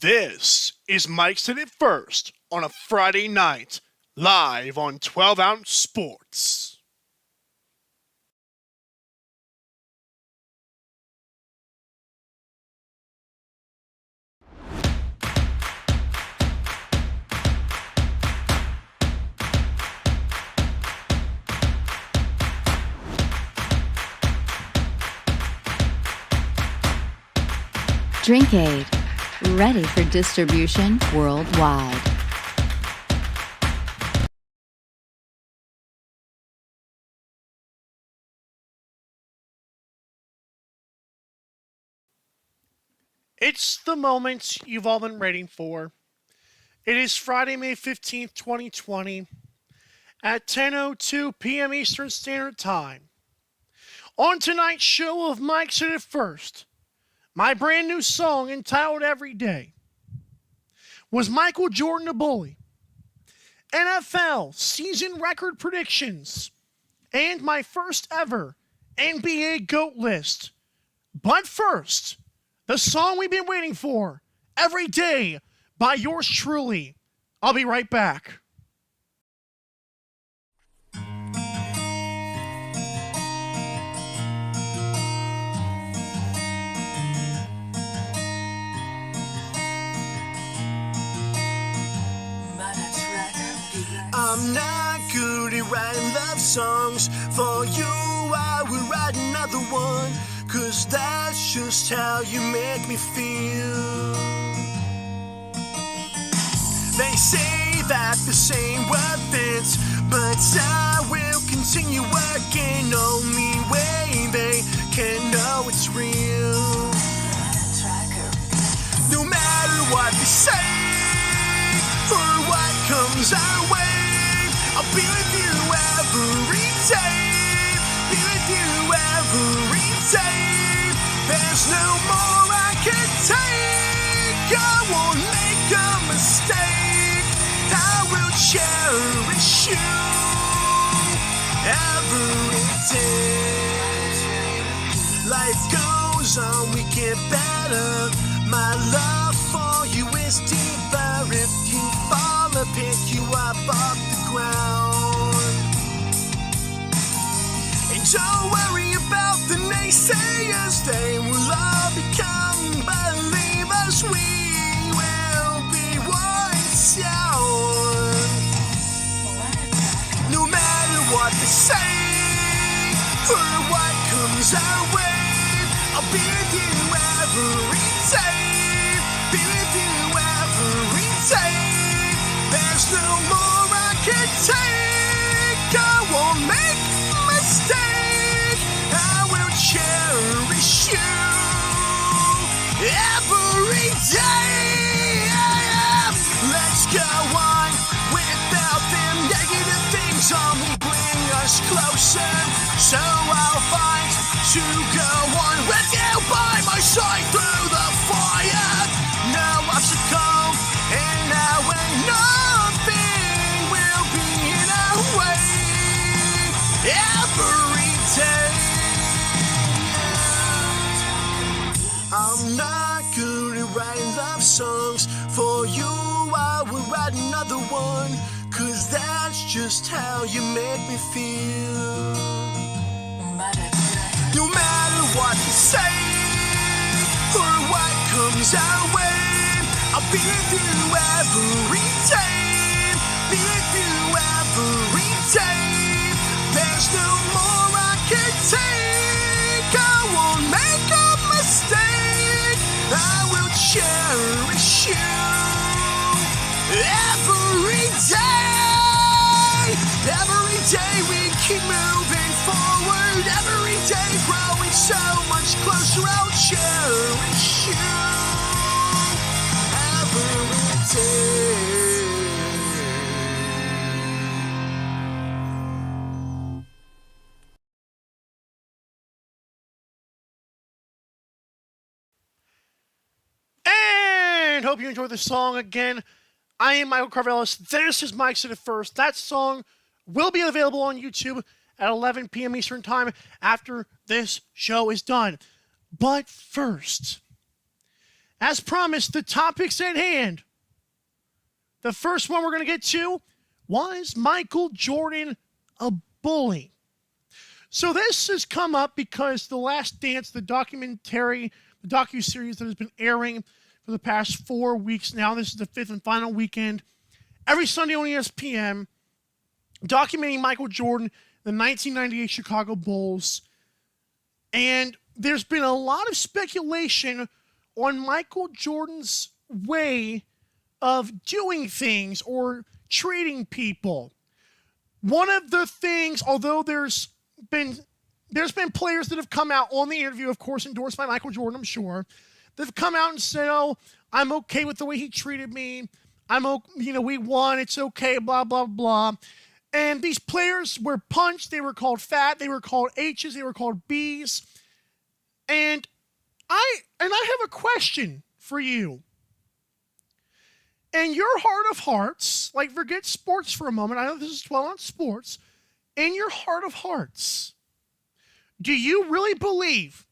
This is Mike Said It First on a Friday night, live on 12 Ounce Sports. Drink Aid, ready for distribution worldwide. It's the moment you've all been waiting for. It is Friday, May 15th, 2020, at 10:02 p.m. Eastern Standard Time. On tonight's show of Mike Said It First, my brand new song entitled Every Day. Was Michael Jordan a bully? NFL season record predictions. And my first ever NBA GOAT list. But first, the song we've been waiting for, Every Day, by yours truly. I'll be right back. I'm not good at writing love songs. For you, I would write another one. 'Cause that's just how you make me feel. They say that the same word fits, but I will continue working. Only way they can know it's real. No matter what they say or what comes our way, I'll be with you every day. Be with you every day. There's no more I can take. I won't make a mistake. I will cherish you every day. Life goes on, we get better. My love for you is deeper. If you fall, I'll pick you up off the ground. And don't worry about the naysayers. They will all become believers. We will be one sound. No matter what they say or what comes our way, I'll be with you every day. Be with you every day. There's no more I can take. I won't make a mistake. I will cherish you every day. Let's go on without them negative things on will bring us closer. So I'll fight to go on with you by my side through the fire. Now I've succumbed, and now ain't nothing will be in our way. Every day, I'm not good at writing love songs. For you, I will write another one. 'Cause that's just how you make me feel. No matter what you say or what comes our way, I'll be with you every day. Be with you every day. There's no more I can take. I won't make a mistake. I will cherish you every day. Every day we keep moving forward. Every day growing so much closer. I'll cherish you every day. And hope you enjoyed the song again. I am Michael Carvelis. This is Mike Said It First. That song will be available on YouTube at 11 p.m. Eastern Time after this show is done. But first, as promised, the topics at hand. The first one we're going to get to, was Michael Jordan a bully? So this has come up because The Last Dance, the docuseries that has been airing for the past 4 weeks now, this is the fifth and final weekend, every Sunday on ESPN, documenting Michael Jordan, the 1998 Chicago Bulls. And there's been a lot of speculation on Michael Jordan's way of doing things or treating people. One of the things, although there's been players that have come out on the interview, of course, endorsed by Michael Jordan, I'm sure, that have come out and said, "Oh, I'm okay with the way he treated me. We won. It's okay, blah, blah, blah." And these players were punched. They were called fat. They were called H's. They were called B's. And I have a question for you. In your heart of hearts, like forget sports for a moment. I know this is 12 on sports. In your heart of hearts, do you really believe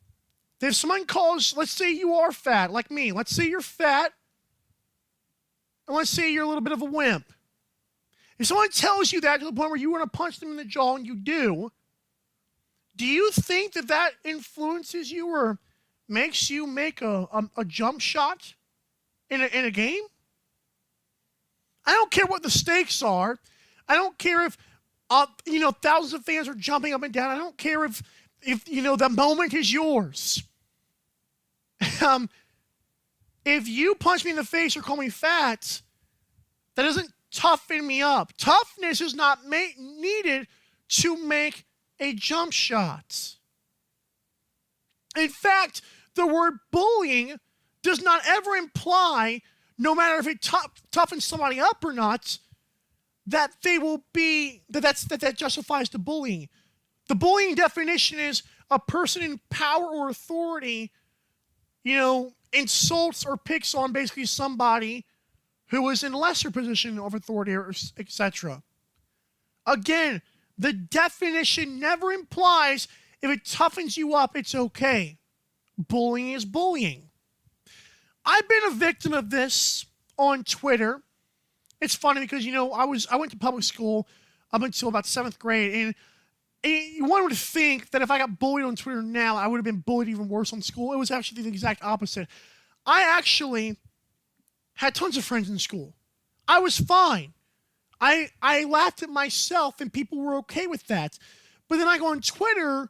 that if someone calls, let's say you are fat, like me, let's say you're fat, and let's say you're a little bit of a wimp. If someone tells you that to the point where you want to punch them in the jaw and you do you think that influences you or makes you make a jump shot in a game? I don't care what the stakes are. I don't care if thousands of fans are jumping up and down. I don't care if the moment is yours. If you punch me in the face or call me fat, that doesn't toughen me up. Toughness is not needed to make a jump shot. In fact, the word bullying does not ever imply, no matter if it toughens somebody up or not, that that justifies the bullying. The bullying definition is a person in power or authority, insults or picks on basically somebody who is in a lesser position of authority, or etc. Again, the definition never implies if it toughens you up, it's okay. Bullying is bullying. I've been a victim of this on Twitter. It's funny because, I went to public school up until about 7th grade, and one would think that if I got bullied on Twitter now, I would have been bullied even worse on school. It was actually the exact opposite. I actually had tons of friends in school. I was fine. I laughed at myself, and people were okay with that. But then I go on Twitter,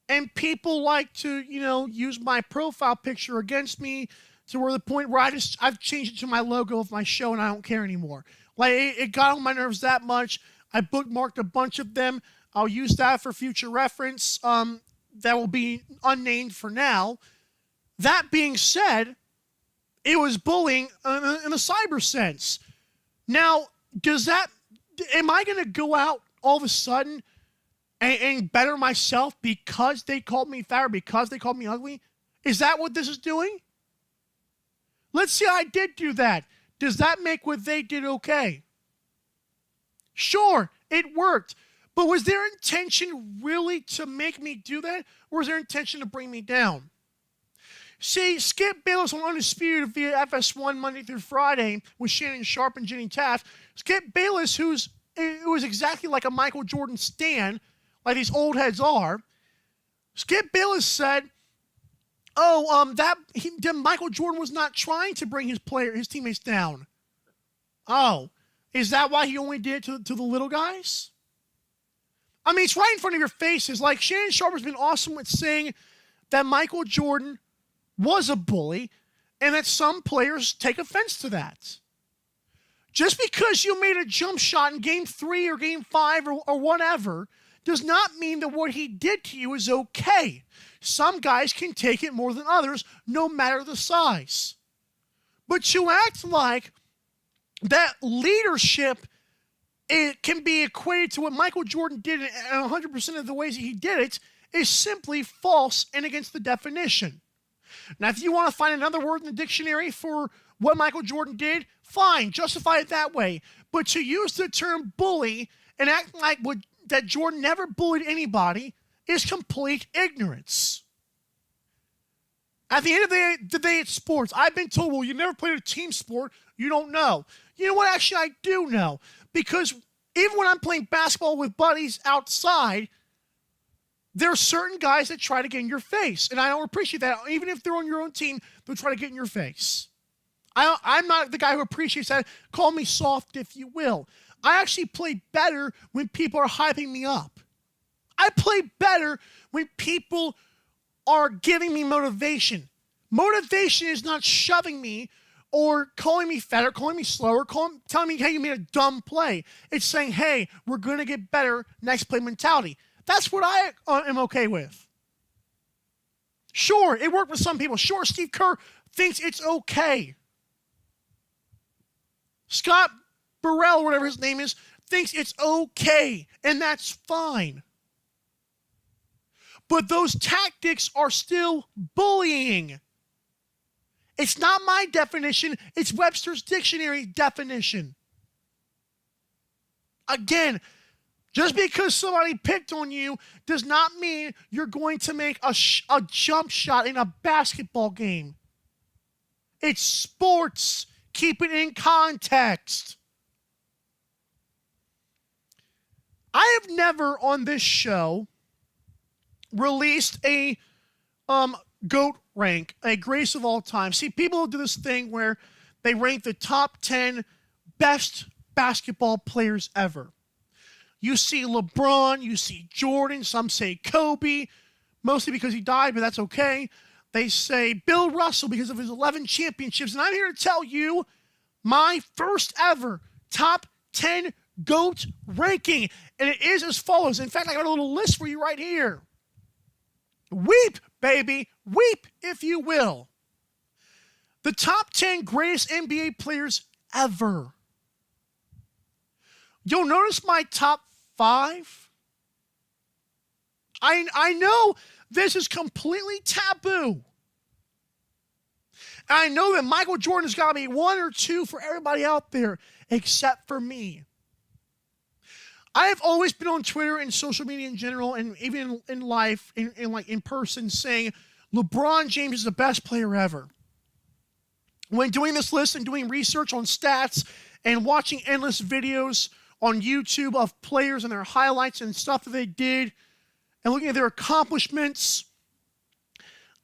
and people like to, use my profile picture against me to where the point where I've changed it to my logo of my show, and I don't care anymore. Like, it got on my nerves that much. I bookmarked a bunch of them. I'll use that for future reference. That will be unnamed for now. That being said, it was bullying in a cyber sense. Now, am I going to go out all of a sudden and better myself because they called me fat or because they called me ugly? Is that what this is doing? Let's say I did do that. Does that make what they did okay? Sure, it worked. But was their intention really to make me do that? Or was their intention to bring me down? See, Skip Bayless on Undisputed via FS1 Monday through Friday with Shannon Sharp and Jenny Taft. Skip Bayless, who was exactly like a Michael Jordan stan, like these old heads are. Skip Bayless said, Michael Jordan was not trying to bring his teammates down. Oh, is that why he only did it to the little guys? I mean, it's right in front of your faces. Like, Shannon Sharp has been awesome with saying that Michael Jordan was a bully and that some players take offense to that. Just because you made a jump shot in Game 3 or Game 5 or whatever does not mean that what he did to you is okay. Some guys can take it more than others, no matter the size. But to act like that leadership, it can be equated to what Michael Jordan did in 100% of the ways that he did it is simply false and against the definition. Now, if you want to find another word in the dictionary for what Michael Jordan did, fine, justify it that way. But to use the term bully and act like that Jordan never bullied anybody is complete ignorance. At the end of the day, it's sports. I've been told, well, you never played a team sport. You don't know. You know what? Actually, I do know. Because even when I'm playing basketball with buddies outside, there are certain guys that try to get in your face. And I don't appreciate that. Even if they're on your own team, they'll try to get in your face. I'm not the guy who appreciates that. Call me soft, if you will. I actually play better when people are hyping me up. I play better when people are giving me motivation. Motivation is not shoving me or calling me fat or calling me slow or telling me, hey, you made a dumb play. It's saying, hey, we're going to get better, next play mentality. That's what I am okay with. Sure, it worked with some people. Sure, Steve Kerr thinks it's okay. Scott Burrell, whatever his name is, thinks it's okay, and that's fine. But those tactics are still bullying. It's not my definition, it's Webster's dictionary definition. Again, just because somebody picked on you does not mean you're going to make a jump shot in a basketball game. It's sports. Keep it in context. I have never on this show released a GOAT rank, a greatest of all time. See, people do this thing where they rank the top 10 best basketball players ever. You see LeBron, you see Jordan, some say Kobe, mostly because he died, but that's okay. They say Bill Russell because of his 11 championships. And I'm here to tell you my first ever top 10 GOAT ranking. And it is as follows. In fact, I got a little list for you right here. Weep, baby. Weep, if you will. The top 10 greatest NBA players ever. You'll notice my top 5. I know this is completely taboo. I know that Michael Jordan's got to be 1 or 2 for everybody out there, except for me. I have always been on Twitter and social media in general, and even in life, in person, saying LeBron James is the best player ever. When doing this list and doing research on stats and watching endless videos on YouTube of players and their highlights and stuff that they did, and looking at their accomplishments,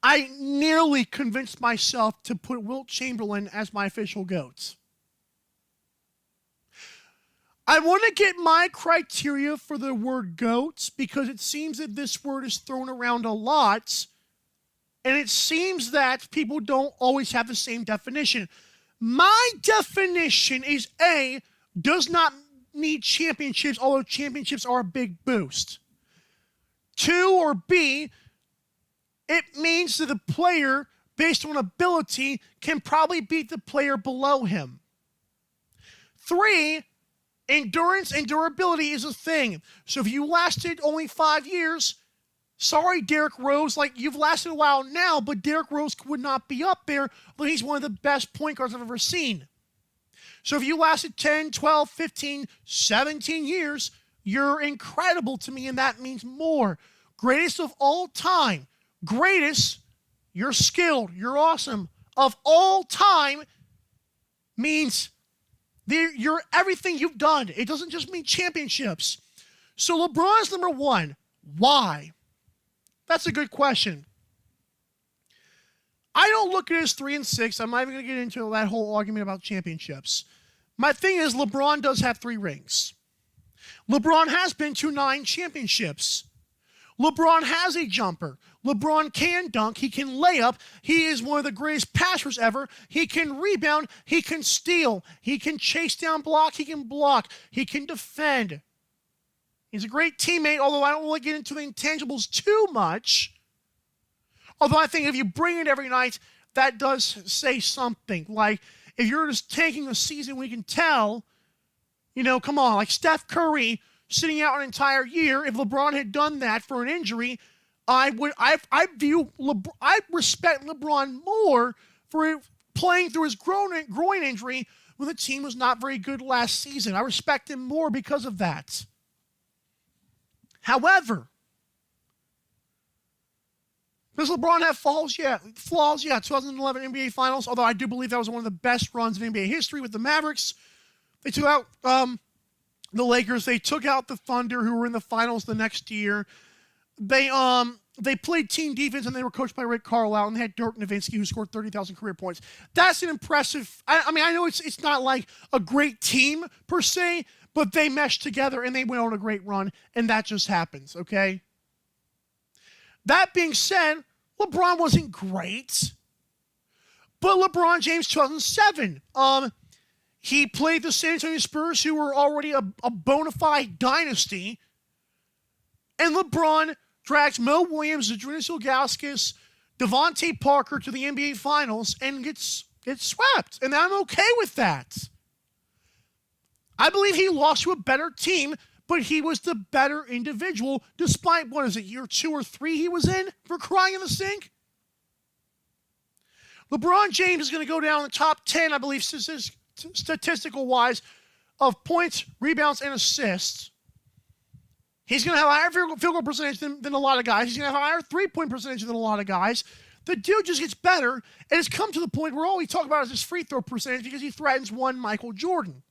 I nearly convinced myself to put Wilt Chamberlain as my official GOAT. I want to get my criteria for the word GOAT because it seems that this word is thrown around a lot, and it seems that people don't always have the same definition. My definition is A, does not need championships, although championships are a big boost. 2, or B, it means that the player, based on ability, can probably beat the player below him. 3, endurance and durability is a thing. So if you lasted only 5 years, sorry, Derrick Rose, like you've lasted a while now, but Derrick Rose would not be up there, but he's one of the best point guards I've ever seen. So if you lasted 10, 12, 15, 17 years, you're incredible to me, and that means more. Greatest of all time. Greatest, you're skilled, you're awesome. Of all time means you're everything you've done. It doesn't just mean championships. So LeBron's number 1. Why? That's a good question. I don't look at it as 3 and 6. I'm not even going to get into that whole argument about championships. My thing is LeBron does have 3 rings. LeBron has been to 9 championships. LeBron has a jumper. LeBron can dunk. He can lay up. He is one of the greatest passers ever. He can rebound. He can steal. He can chase down block. He can block. He can defend. He's a great teammate, although I don't really get into the intangibles too much. Although I think if you bring it every night, that does say something. Like, if you're just taking a season, we can tell, come on, like Steph Curry sitting out an entire year. If LeBron had done that for an injury, I respect LeBron more for playing through his groin injury when the team was not very good last season. I respect him more because of that. However, Does LeBron have flaws? Yeah. Flaws? Yeah. 2011 NBA Finals, although I do believe that was one of the best runs in NBA history with the Mavericks. They took out the Lakers. They took out the Thunder, who were in the finals the next year. They played team defense, and they were coached by Rick Carlisle, and they had Dirk Nowitzki, who scored 30,000 career points. That's an impressive. I mean, I know it's not like a great team per se, but they meshed together and they went on a great run, and that just happens. Okay. That being said, LeBron wasn't great, but LeBron James 2007. He played the San Antonio Spurs, who were already a bona fide dynasty, and LeBron drags Mo Williams, Zydrunas Ilgauskas, Devontae Parker to the NBA Finals and gets swept. And I'm okay with that. I believe he lost to a better team, but he was the better individual despite, what is it, year 2 or 3 he was in, for crying in the sink? LeBron James is going to go down in the top 10, I believe, statistical-wise, of points, rebounds, and assists. He's going to have a higher field goal percentage than a lot of guys. He's going to have a higher three-point percentage than a lot of guys. The dude just gets better, and it's come to the point where all we talk about is his free throw percentage because he threatens one Michael Jordan.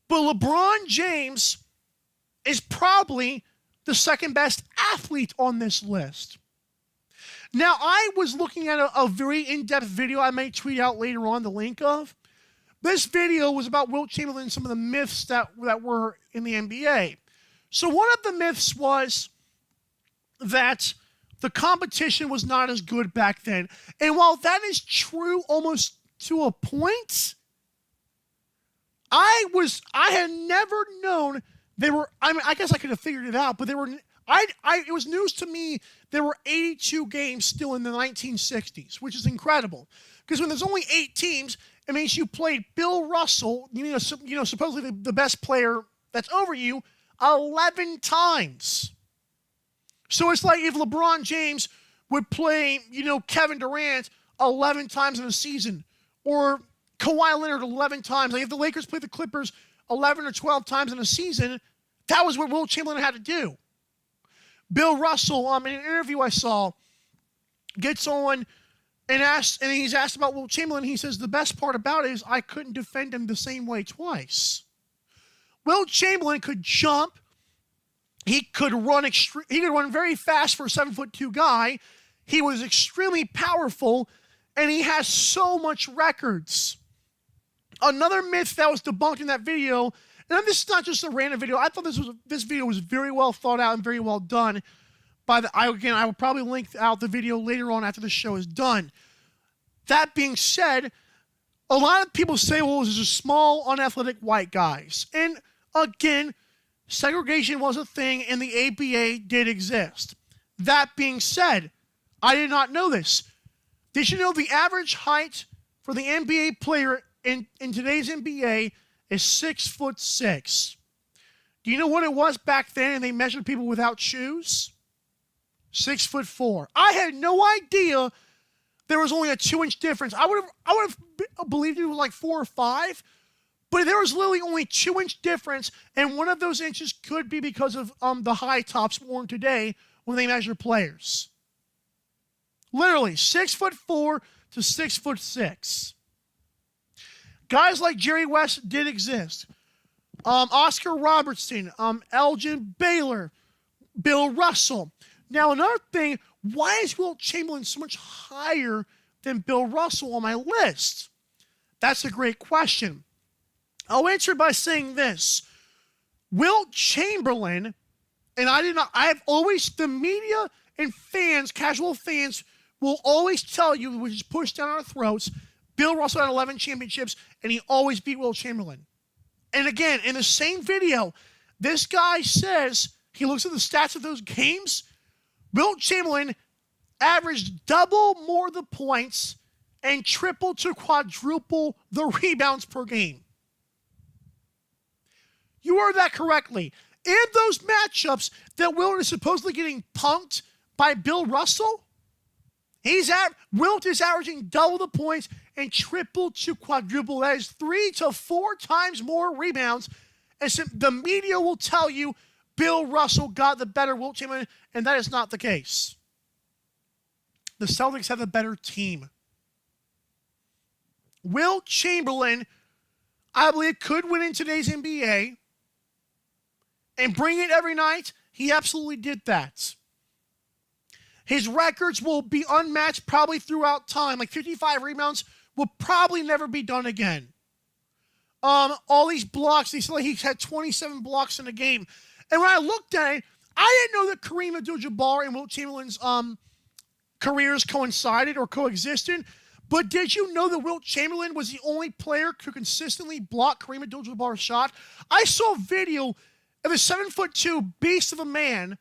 But LeBron James is probably the second best athlete on this list. Now, I was looking at a very in-depth video I may tweet out later on the link of. This video was about Wilt Chamberlain and some of the myths that were in the NBA. So one of the myths was that the competition was not as good back then. And while that is true almost to a point, I had never known there were, I mean, I guess I could have figured it out, but there were, it was news to me there were 82 games still in the 1960s, which is incredible. Because when there's only 8 teams, it means you played Bill Russell, supposedly the best player that's over you, 11 times. So it's like if LeBron James would play, Kevin Durant 11 times in a season, or Kawhi Leonard 11 times. Like if the Lakers played the Clippers 11 or 12 times in a season, that was what Wilt Chamberlain had to do. Bill Russell, in an interview I saw, gets on and he's asked about Wilt Chamberlain. He says, the best part about it is I couldn't defend him the same way twice. Wilt Chamberlain could jump. He could run very fast for a 7'2" guy. He was extremely powerful, and he has so much records. Another myth that was debunked in that video, and this is not just a random video. I thought this video was very well thought out and very well done. I will probably link out the video later on after the show is done. That being said, a lot of people say, well, this is small, unathletic white guys. And again, segregation was a thing, and the ABA did exist. That being said, I did not know this. Did you know the average height for the NBA player in today's NBA is 6'6"? Do you know what it was back then, and they measured people without shoes? 6'4". I had no idea there was only a 2-inch difference. I would have believed it was like 4 or 5, but there was literally only 2-inch difference, and one of those inches could be because of the high tops worn today when they measure players. Literally 6'4" to 6'6". Guys like Jerry West did exist. Oscar Robertson, Elgin Baylor, Bill Russell. Now, another thing, why is Wilt Chamberlain so much higher than Bill Russell on my list? That's a great question. I'll answer by saying this. Wilt Chamberlain, and the media and fans, casual fans, will always tell you, which is pushed down our throats, Bill Russell had 11 championships, and he always beat Wilt Chamberlain. And again, in the same video, this guy says, he looks at the stats of those games, Wilt Chamberlain averaged double more the points and triple to quadruple the rebounds per game. You heard that correctly. In those matchups that Wilt is supposedly getting punked by Bill Russell, Wilt is averaging double the points and triple to quadruple. That is 3 to 4 times more rebounds. And so the media will tell you Bill Russell got the better Wilt Chamberlain, and that is not the case. the Celtics have a better team. Wilt Chamberlain, I believe, could win in today's NBA and bring it every night. He absolutely did that. His records will be unmatched probably throughout time. Like 55 rebounds will probably never be done again. All these blocks, he had 27 blocks in a game. And when I looked at it, I didn't know that Kareem Abdul-Jabbar and Wilt Chamberlain's careers coincided or coexisted. But did you know that Wilt Chamberlain was the only player who consistently blocked Kareem Abdul-Jabbar's shot? I saw a video of a 7'2" beast of a man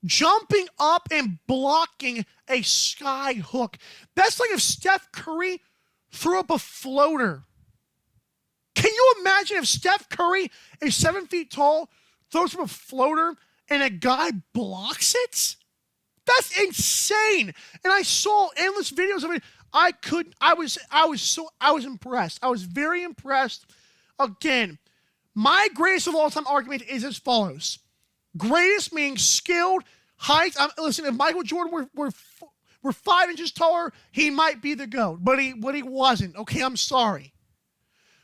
jumping up and blocking a sky hook. That's like if Steph Curry threw up a floater. Can you imagine if Steph Curry is 7 feet tall, throws up a floater, and a guy blocks it? That's insane. And I saw endless videos of it. I was impressed. I was very impressed. Again, my greatest of all time argument is as follows. Greatest meaning skilled, height. Listen, if Michael Jordan were 5 inches taller, he might be the GOAT. But he wasn't. Okay, I'm sorry.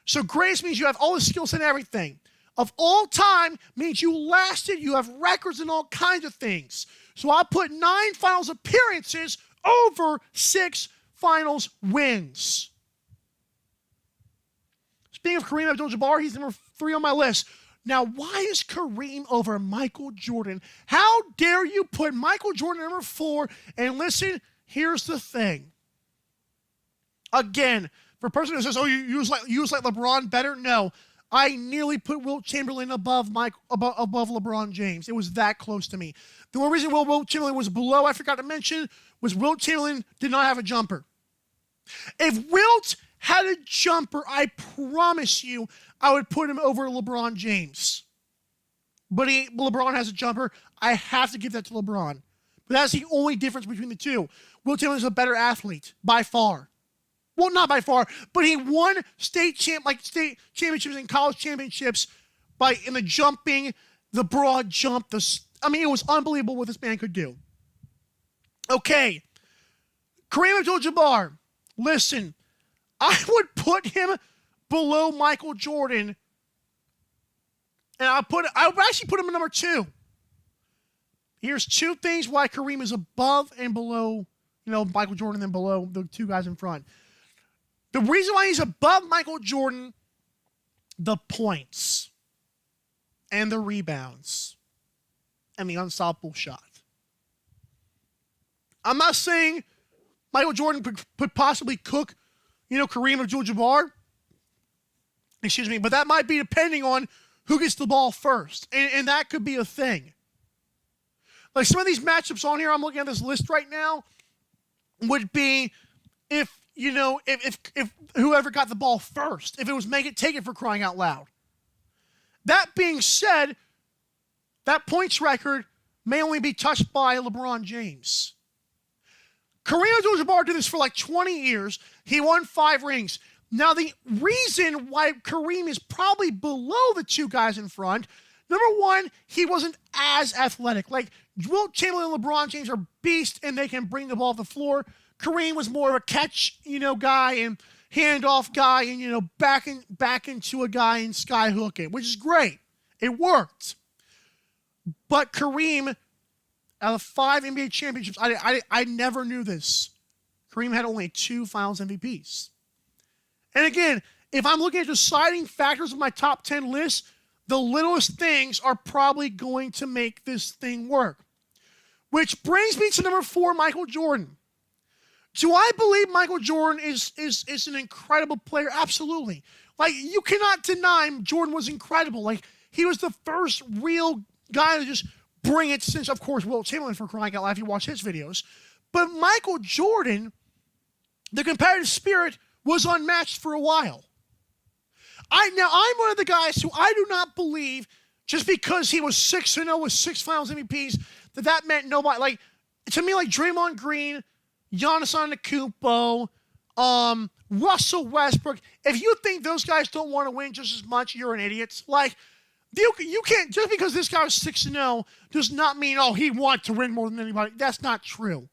So greatest means you have all the skills and everything. Of all time means you lasted, you have records and all kinds of things. So I put 9 finals appearances over 6 finals wins. Speaking of Kareem Abdul-Jabbar, he's number 3 on my list. Now, why is Kareem over Michael Jordan? How dare you put Michael Jordan number 4? And listen, here's the thing. Again, for a person who says, "Oh, you use like LeBron better," no, I nearly put Wilt Chamberlain above LeBron James. It was that close to me. The only reason Wilt Chamberlain was below, I forgot to mention, was Wilt Chamberlain did not have a jumper. If Wilt had a jumper, I promise you, I would put him over LeBron James. But LeBron has a jumper. I have to give that to LeBron. But that's the only difference between the two. Wilt Chamberlain is a better athlete, by far. Well, not by far, but he won state championships and college championships in the jumping, the broad jump. It was unbelievable what this man could do. Okay, Kareem Abdul-Jabbar. Listen, I would put him below Michael Jordan, and I would actually put him at number 2. Here's 2 things why Kareem is above and below, Michael Jordan and below the 2 guys in front. The reason why he's above Michael Jordan, the points and the rebounds and the unstoppable shot. I'm not saying Michael Jordan could possibly cook, Kareem Abdul-Jabbar. Excuse me, but that might be depending on who gets the ball first. And that could be a thing. Like some of these matchups on here, I'm looking at this list right now, would be if whoever got the ball first, if it was make it, take it for crying out loud. That being said, that points record may only be touched by LeBron James. Kareem Abdul-Jabbar did this for like 20 years. He won 5 rings. Now, the reason why Kareem is probably below the 2 guys in front, number 1, he wasn't as athletic. Like, Wilt Chamberlain and LeBron James are beasts, and they can bring the ball to the floor. Kareem was more of a catch, guy and handoff guy and, back into a guy and sky hook it, which is great. It worked. But Kareem, out of 5 NBA championships, I never knew this. Kareem had only 2 Finals MVPs. And again, if I'm looking at deciding factors of my top 10 list, the littlest things are probably going to make this thing work. Which brings me to number 4, Michael Jordan. Do I believe Michael Jordan is an incredible player? Absolutely. Like, you cannot deny Jordan was incredible. Like, he was the first real guy to just bring it since, of course, Wilt Chamberlain, for crying out loud, if you watch his videos. But Michael Jordan, the competitive spirit, was unmatched for a while. I'm one of the guys who I do not believe just because he was 6-0 with 6 Finals MVPs that meant nobody. Like, to me, like Draymond Green, Giannis Antetokounmpo, Russell Westbrook. If you think those guys don't want to win just as much, you're an idiot. Like, you can't, just because this guy was 6-0 does not mean, he wanted to win more than anybody. That's not true.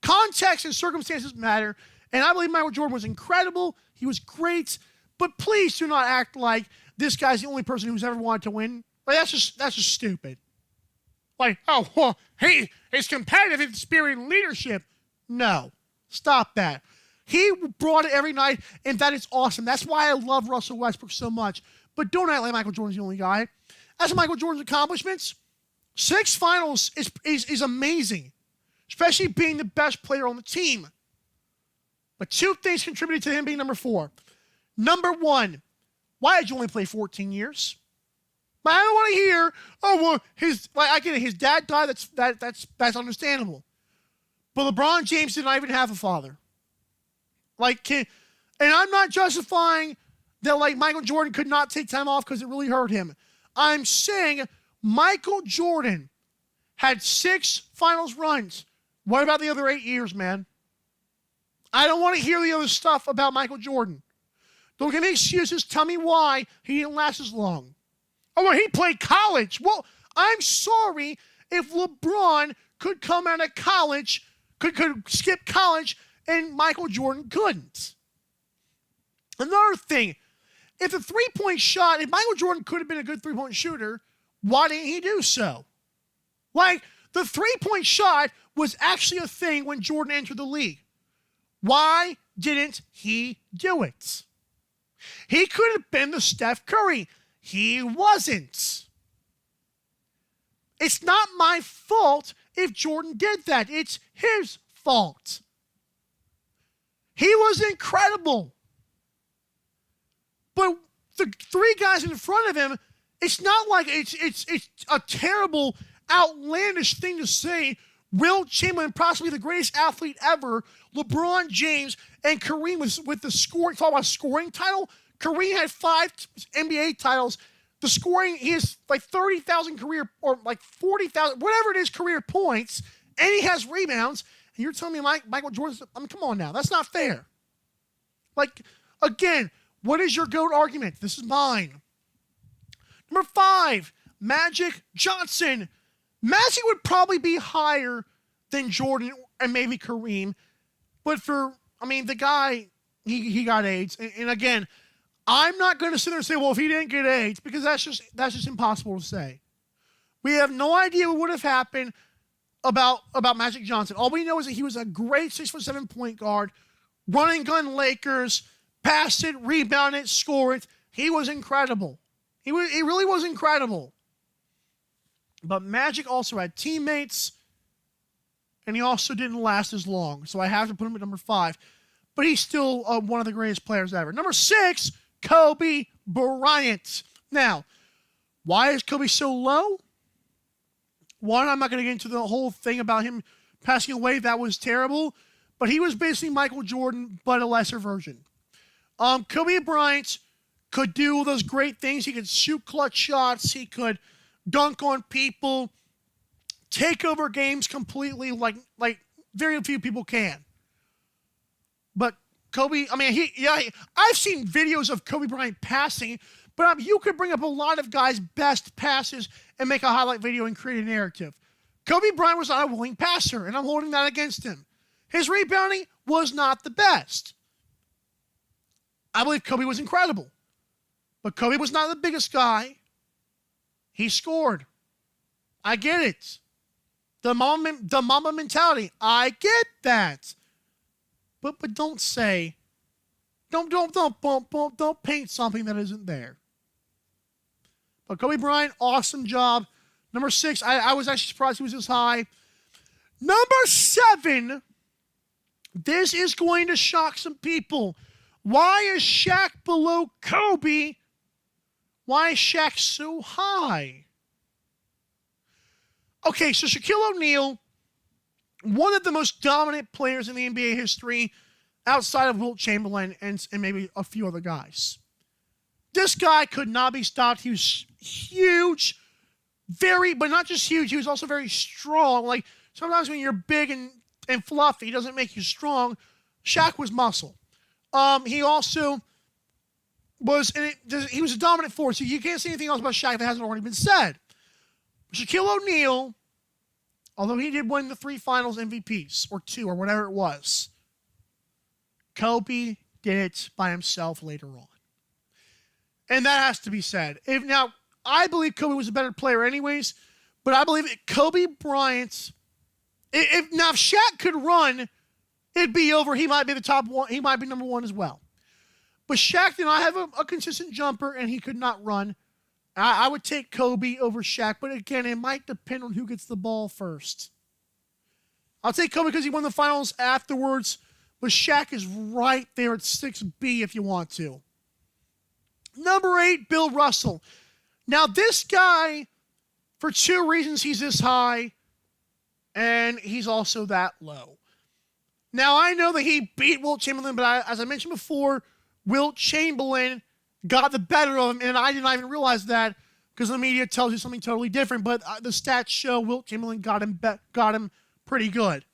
Kobe context and circumstances matter, and I believe Michael Jordan was incredible. He was great, but please do not act like this guy's the only person who's ever wanted to win. Like, that's just stupid. Like, oh, well, he's competitive in spirit and leadership. No, stop that. He brought it every night, and that is awesome. That's why I love Russell Westbrook so much. But don't act like Michael Jordan's the only guy. As for Michael Jordan's accomplishments, 6 finals is amazing, especially being the best player on the team. But 2 things contributed to him being number 4. Number 1, why did you only play 14 years? But I don't want to hear, oh, well, I get it, his dad died, that's understandable. But LeBron James did not even have a father. And I'm not justifying that, Michael Jordan could not take time off because it really hurt him. I'm saying Michael Jordan had 6 finals runs. What about the other 8 years, man? I don't want to hear the other stuff about Michael Jordan. Don't give me excuses. Tell me why he didn't last as long. Oh, well, he played college. Well, I'm sorry if LeBron could come out of college, could skip college, and Michael Jordan couldn't. Another thing, if the three-point shot, if Michael Jordan could have been a good three-point shooter, why didn't he do so? The three-point shot was actually a thing when Jordan entered the league. Why didn't he do it? He could have been the Steph Curry. He wasn't. It's not my fault if Jordan did that. It's his fault. He was incredible. But the 3 guys in front of him, it's not like it's a terrible, outlandish thing to say. Wilt Chamberlain, possibly the greatest athlete ever, LeBron James, and Kareem with the scoring. Talk about scoring title. Kareem had 5 NBA titles. The scoring, he has 30,000 career, or 40,000, whatever it is, career points, and he has rebounds. And you're telling me Michael Jordan, come on now. That's not fair. Again, what is your GOAT argument? This is mine. Number 5, Magic Johnson. Magic would probably be higher than Jordan and maybe Kareem. But the guy, he got AIDS. And again, I'm not going to sit there and say, well, if he didn't get AIDS, because that's just impossible to say. We have no idea what would have happened about Magic Johnson. All we know is that he was a great 6'7" point guard, running gun Lakers, pass it, rebound it, score it. He was incredible. He really was incredible. But Magic also had teammates, and he also didn't last as long. So I have to put him at number 5. But he's still one of the greatest players ever. Number 6, Kobe Bryant. Now, why is Kobe so low? One, I'm not going to get into the whole thing about him passing away. That was terrible. But he was basically Michael Jordan, but a lesser version. Kobe Bryant could do those great things. He could shoot clutch shots. He could dunk on people, take over games completely like very few people can. But Kobe, I've seen videos of Kobe Bryant passing, but you could bring up a lot of guys' best passes and make a highlight video and create a narrative. Kobe Bryant was not a willing passer, and I'm holding that against him. His rebounding was not the best. I believe Kobe was incredible, but Kobe was not the biggest guy. He scored. I get it. The Mamba mentality. I get that. But don't say, don't paint something that isn't there. But Kobe Bryant, awesome job. Number 6, I was actually surprised he was this high. Number 7, this is going to shock some people. Why is Shaq below Kobe? Why is Shaq so high? Okay, so Shaquille O'Neal, one of the most dominant players in the NBA history outside of Wilt Chamberlain and maybe a few other guys. This guy could not be stopped. He was huge, but not just huge, he was also very strong. Sometimes when you're big and fluffy, it doesn't make you strong. Shaq was muscle. He also he was a dominant force. So you can't say anything else about Shaq that hasn't already been said. Shaquille O'Neal, although he did win the 3 finals MVPs, or 2, or whatever it was, Kobe did it by himself later on. And that has to be said. Now, I believe Kobe was a better player anyways, but I believe Kobe Bryant, if Shaq could run, it'd be over. He might be the top one. He might be number 1 as well. But Shaq did not have a consistent jumper, and he could not run. I would take Kobe over Shaq, but again, it might depend on who gets the ball first. I'll take Kobe because he won the finals afterwards, but Shaq is right there at 6B if you want to. Number 8, Bill Russell. Now, this guy, for 2 reasons, he's this high, and he's also that low. Now, I know that he beat Wilt Chamberlain, but as I mentioned before, Wilt Chamberlain got the better of him, and I did not even realize that because the media tells you something totally different, but the stats show Wilt Chamberlain got him pretty good.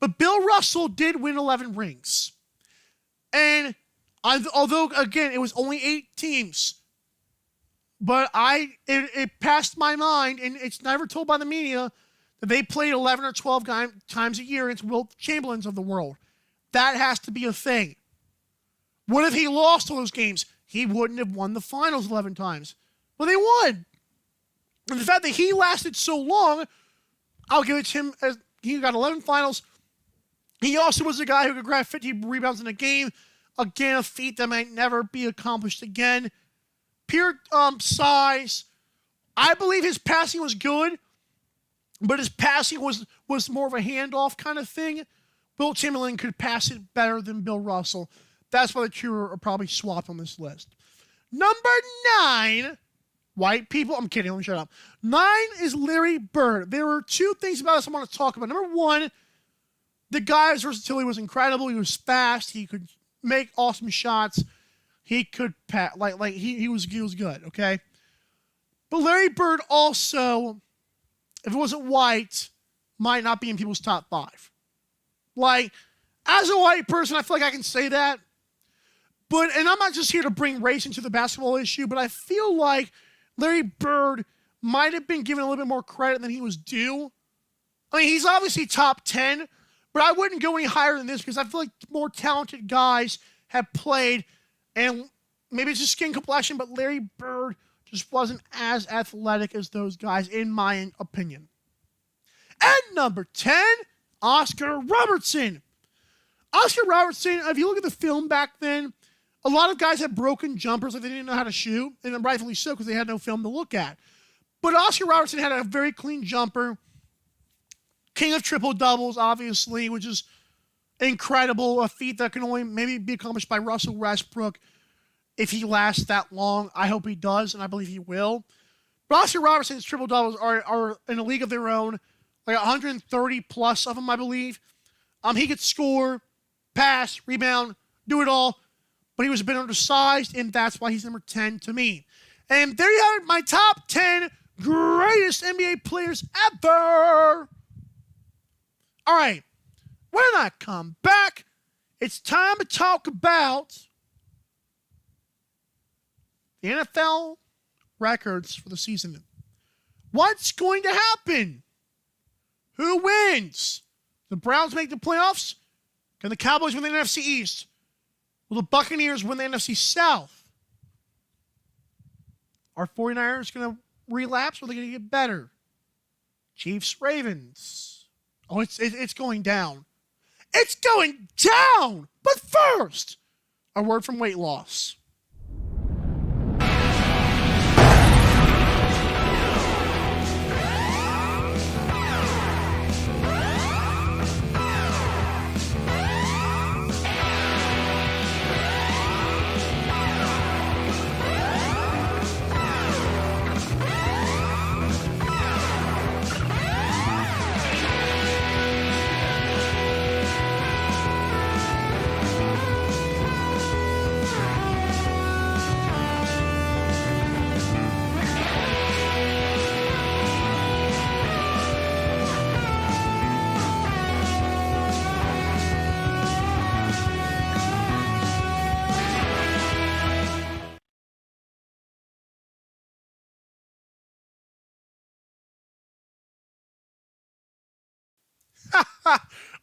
But Bill Russell did win 11 rings. And although, again, it was only 8 teams, but it passed my mind, and it's never told by the media, that they played 11 or 12 times a year against Wilt Chamberlains of the world. That has to be a thing. What if he lost all those games? He wouldn't have won the finals 11 times. Well, they won. And the fact that he lasted so long, I'll give it to him. As he got 11 finals. He also was a guy who could grab 50 rebounds in a game. Again, a feat that might never be accomplished again. Pure size. I believe his passing was good, but his passing was more of a handoff kind of thing. Wilt Chamberlain could pass it better than Bill Russell. That's why the two are probably swapped on this list. Number 9, white people. I'm kidding. Let me shut up. 9 is Larry Bird. There were 2 things about this I want to talk about. Number 1, the guy's versatility was incredible. He was fast. He could make awesome shots. He could pass. He was good. Okay. But Larry Bird also, if it wasn't white, might not be in people's top 5. As a white person, I feel like I can say that. And I'm not just here to bring race into the basketball issue, but I feel like Larry Bird might have been given a little bit more credit than he was due. I mean, he's obviously top 10, but I wouldn't go any higher than this because I feel like more talented guys have played, and maybe it's just skin complexion, but Larry Bird just wasn't as athletic as those guys, in my opinion. And number 10, Oscar Robertson. Oscar Robertson, if you look at the film back then, a lot of guys had broken jumpers, like they didn't know how to shoot, and rightfully so because they had no film to look at. But Oscar Robertson had a very clean jumper. King of triple-doubles, obviously, which is incredible, a feat that can only maybe be accomplished by Russell Westbrook if he lasts that long. I hope he does, and I believe he will. But Oscar Robertson's triple-doubles are in a league of their own, like 130 plus of them, I believe. He could score, pass, rebound, do it all, but he was a bit undersized, and that's why he's number 10 to me. And there you have it, my top 10 greatest NBA players ever. All right, when I come back, it's time to talk about the NFL records for the season. What's going to happen? Who wins? The Browns make the playoffs? Can the Cowboys win the NFC East? Will the Buccaneers win the NFC South? Are 49ers going to relapse or are they going to get better? Chiefs, Ravens. Oh, it's going down. It's going down! But first, a word from weight loss.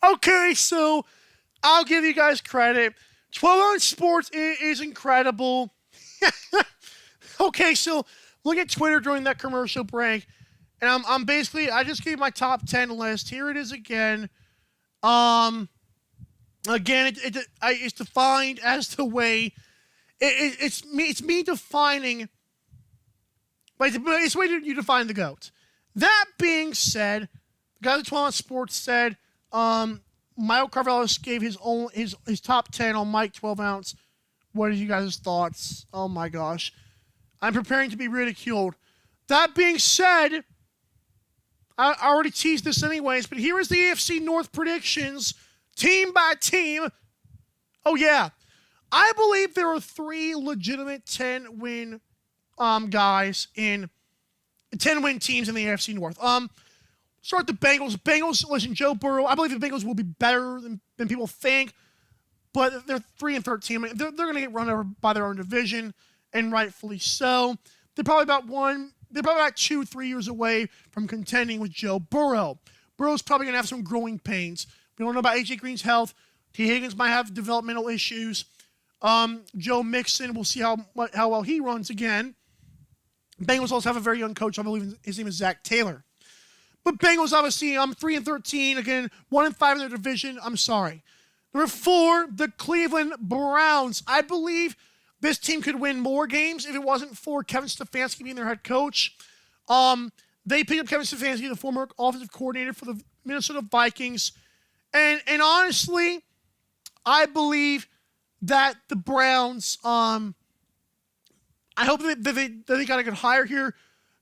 Okay, so I'll give you guys credit. 12 on Sports is incredible. Okay, so look at Twitter during that commercial break, and I'm basically I just gave my top 10 list. Here it is again. Again, it's defined as the way it's me defining. But it's the way you define the GOAT. That being said, the guy at 12 on Sports said, Michael Carvalho gave his top 10 on Mike 12 ounce. What are you guys' thoughts? Oh my gosh. I'm preparing to be ridiculed. That being said, I already teased this anyways, but here is the AFC North predictions, team by team. Oh yeah. I believe there are 3 legitimate 10-win guys in 10-win teams in the AFC North. Start the Bengals. Listen, Joe Burrow. I believe the Bengals will be better than people think, but they're 3-13. I mean, they're going to get run over by their own division, and rightfully so. They're probably about 2-3 years away from contending with Joe Burrow. Burrow's probably going to have some growing pains. We don't know about AJ Green's health. T. Higgins might have developmental issues. Joe Mixon, we'll see how well he runs again. Bengals also have a very young coach. I believe his name is Zach Taylor. But Bengals, obviously, 3-13. Again, 1-5 in their division. I'm sorry. Number 4, the Cleveland Browns. I believe this team could win more games if it wasn't for Kevin Stefanski being their head coach. They picked up Kevin Stefanski, the former offensive coordinator for the Minnesota Vikings. And honestly, I believe that the Browns, I hope that they got a good hire here,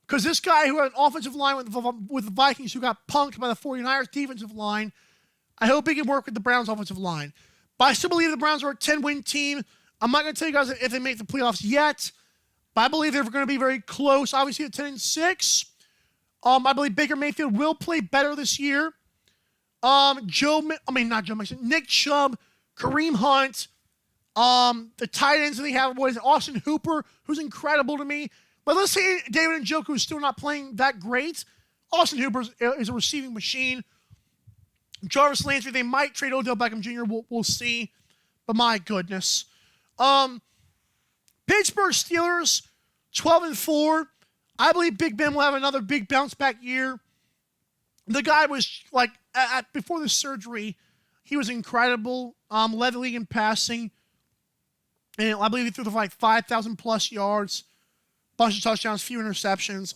because this guy who had an offensive line with the Vikings who got punked by the 49ers defensive line, I hope he can work with the Browns offensive line. But I still believe the Browns are a 10-win team. I'm not going to tell you guys if they make the playoffs yet, but I believe they're going to be very close. Obviously at 10-6. I believe Baker Mayfield will play better this year. Nick Chubb, Kareem Hunt, the tight ends that they have, Austin Hooper, who's incredible to me. But let's say David Njoku is still not playing that great. Austin Hooper is a receiving machine. Jarvis Landry, they might trade Odell Beckham Jr. We'll see. But my goodness. Pittsburgh Steelers, 12-4. I believe Big Ben will have another big bounce back year. The guy was like, before the surgery, he was incredible. Led the league in passing. And I believe he threw for like 5,000 plus yards, bunch of touchdowns, few interceptions.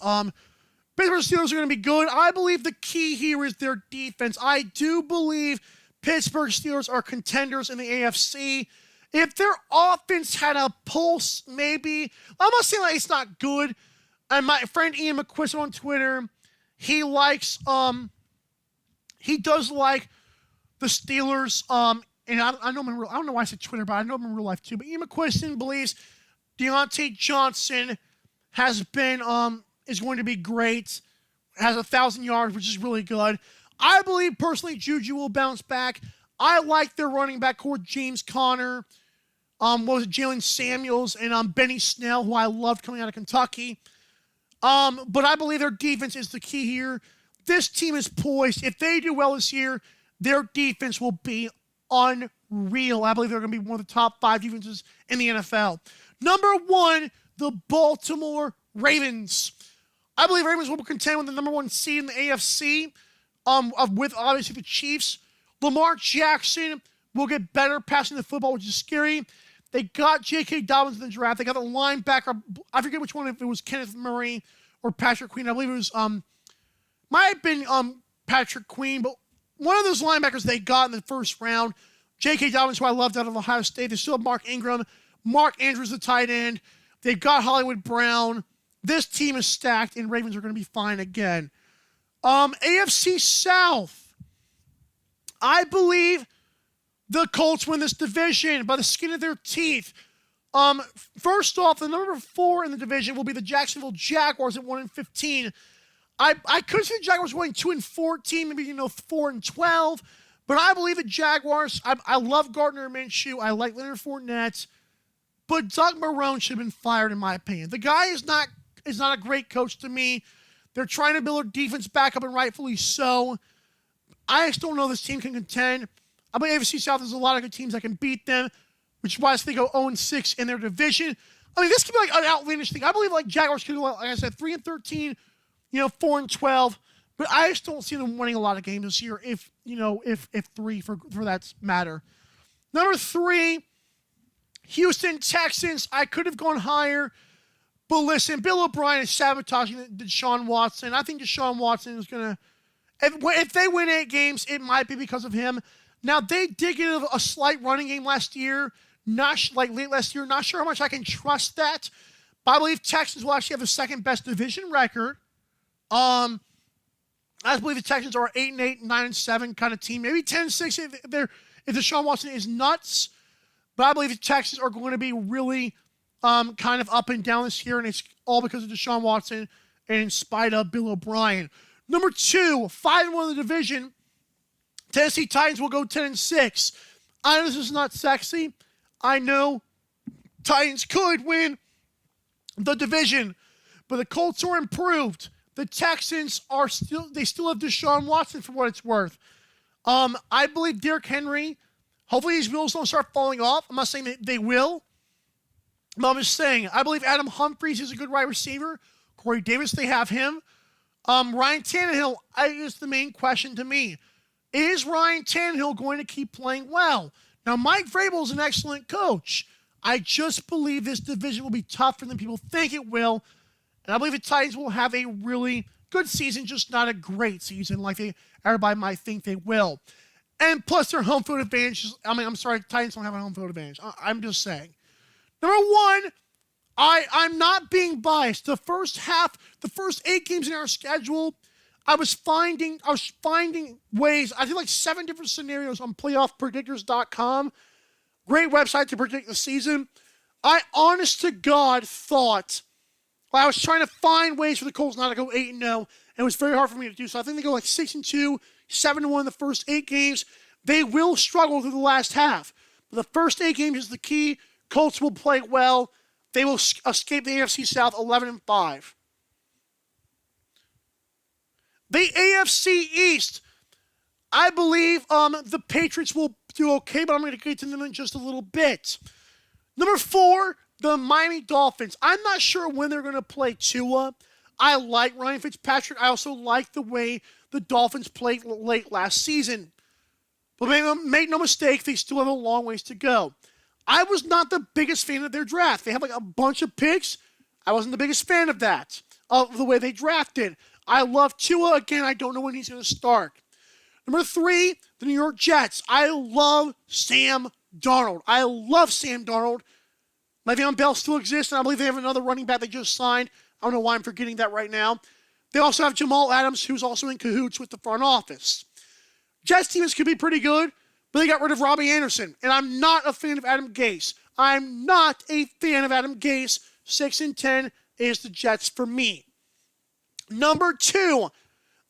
Pittsburgh Steelers are going to be good. I believe the key here is their defense. I do believe Pittsburgh Steelers are contenders in the AFC. If their offense had a pulse, maybe. I'm not saying like it's not good. And my friend Ian McQuiston on Twitter, he does like the Steelers. And I know him in real. I don't know why I said Twitter, but I know him in real life too. But Ian McQuiston believes Deontay Johnson is going to be great. Has 1,000 yards, which is really good. I believe personally Juju will bounce back. I like their running back core, James Conner, Jalen Samuels, and Benny Snell, who I loved coming out of Kentucky. But I believe their defense is the key here. This team is poised. If they do well this year, their defense will be unreal. I believe they're going to be one of the top 5 defenses in the NFL. Number 1, the Baltimore Ravens. I believe Ravens will contend with the number 1 seed in the AFC, with obviously the Chiefs. Lamar Jackson will get better passing the football, which is scary. They got J.K. Dobbins in the draft. They got the linebacker. I forget which one, if it was Kenneth Murray or Patrick Queen. I believe it was, might have been Patrick Queen, but one of those linebackers they got in the first round. J.K. Dobbins, who I loved out of Ohio State. They still have Mark Ingram. Mark Andrews, the tight end. They've got Hollywood Brown. This team is stacked, and Ravens are going to be fine again. AFC South. I believe the Colts win this division by the skin of their teeth. First off, the number 4 in the division will be the Jacksonville Jaguars at 1-15. I could see the Jaguars going 2-14, maybe 4-12, but I believe the Jaguars. I love Gardner Minshew. I like Leonard Fournette, but Doug Marrone should have been fired in my opinion. The guy is not a great coach to me. They're trying to build their defense back up, and rightfully so. I just don't know this team can contend. I believe AFC South has a lot of good teams that can beat them, which is why they go 0-6 in their division. I mean, this could be like an outlandish thing. I believe like Jaguars could go, like I said, 3-13, 4-12. But I just don't see them winning a lot of games this year, if three for that matter. Number 3, Houston Texans. I could have gone higher. But listen, Bill O'Brien is sabotaging Deshaun Watson. I think Deshaun Watson is going to... If they win 8 games, it might be because of him. Now, they did get a slight running game last year. Late last year. Not sure how much I can trust that. But I believe Texans will actually have the second best division record. I believe the Texans are 8-8, 9-7 kind of team. Maybe 10-6 if Deshaun Watson is nuts. But I believe the Texans are going to be really kind of up and down this year, and it's all because of Deshaun Watson and in spite of Bill O'Brien. Number 2, 5-1 in the division. Tennessee Titans will go 10-6. I know this is not sexy. I know Titans could win the division, but the Colts are improved. The Texans still have Deshaun Watson for what it's worth. I believe Derrick Henry, hopefully these wheels don't start falling off. I'm not saying that they will, but I'm just saying, I believe Adam Humphries is a good wide receiver. Corey Davis, they have him. Ryan Tannehill, is the main question to me. Is Ryan Tannehill going to keep playing well? Now, Mike Vrabel is an excellent coach. I just believe this division will be tougher than people think it will. And I believe the Titans will have a really good season, just not a great season like everybody might think they will. And plus their home field advantage. I'm sorry, Titans don't have a home field advantage. I'm just saying. Number 1, I'm not being biased. The first 8 games in our schedule, I was finding ways. I think like 7 different scenarios on playoffpredictors.com. Great website to predict the season. I honest to God thought, I was trying to find ways for the Colts not to go 8-0, and it was very hard for me to do. So I think they go like 6-2, 7-1 the first 8 games. They will struggle through the last half. But the first 8 games is the key. Colts will play well. They will escape the AFC South 11-5. The AFC East, I believe the Patriots will do okay, but I'm going to get to them in just a little bit. Number 4, the Miami Dolphins. I'm not sure when they're going to play Tua. I like Ryan Fitzpatrick. I also like the way the Dolphins played late last season. But make no mistake, they still have a long ways to go. I was not the biggest fan of their draft. They have like a bunch of picks. I wasn't the biggest fan of that, of the way they drafted. I love Tua. Again, I don't know when he's going to start. Number 3, the New York Jets. I love Sam Darnold. Le'Veon Bell still exists, and I believe they have another running back they just signed. I don't know why I'm forgetting that right now. They also have Jamal Adams, who's also in cahoots with the front office. Jets teams could be pretty good, but they got rid of Robbie Anderson, and I'm not a fan of Adam Gase. 6-10 is the Jets for me. Number 2,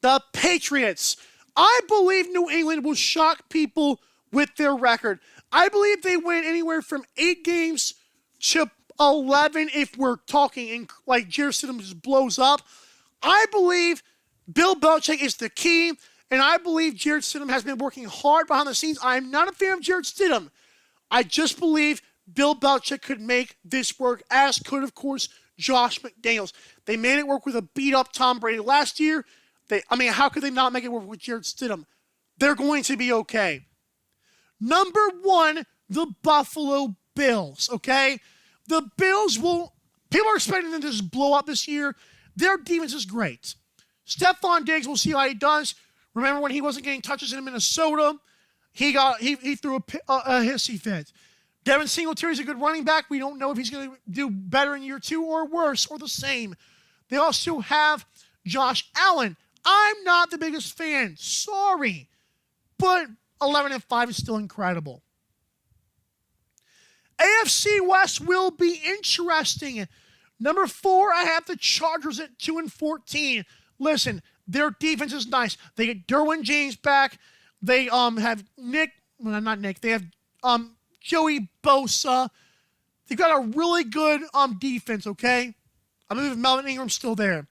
the Patriots. I believe New England will shock people with their record. I believe they win anywhere from 8 games to 11 if we're talking like Jarrett Stidham just blows up. I believe Bill Belichick is the key, and I believe Jarrett Stidham has been working hard behind the scenes. I am not a fan of Jarrett Stidham. I just believe Bill Belichick could make this work, as could, of course, Josh McDaniels. They made it work with a beat-up Tom Brady last year. How could they not make it work with Jarrett Stidham? They're going to be okay. Number 1, the Buffalo Bills, okay? The Bills people are expecting them to just blow up this year. Their defense is great. Stephon Diggs, we'll see how he does. Remember when he wasn't getting touches in Minnesota? He threw a hissy fit. Devin Singletary's a good running back. We don't know if he's going to do better in year 2 or worse or the same. They also have Josh Allen. I'm not the biggest fan. Sorry. But 11-5 is still incredible. AFC West will be interesting. Number 4, I have the Chargers at 2-14. Listen, their defense is nice. They get Derwin James back. They have They have Joey Bosa. They've got a really good defense, okay? I believe Melvin Ingram's still there.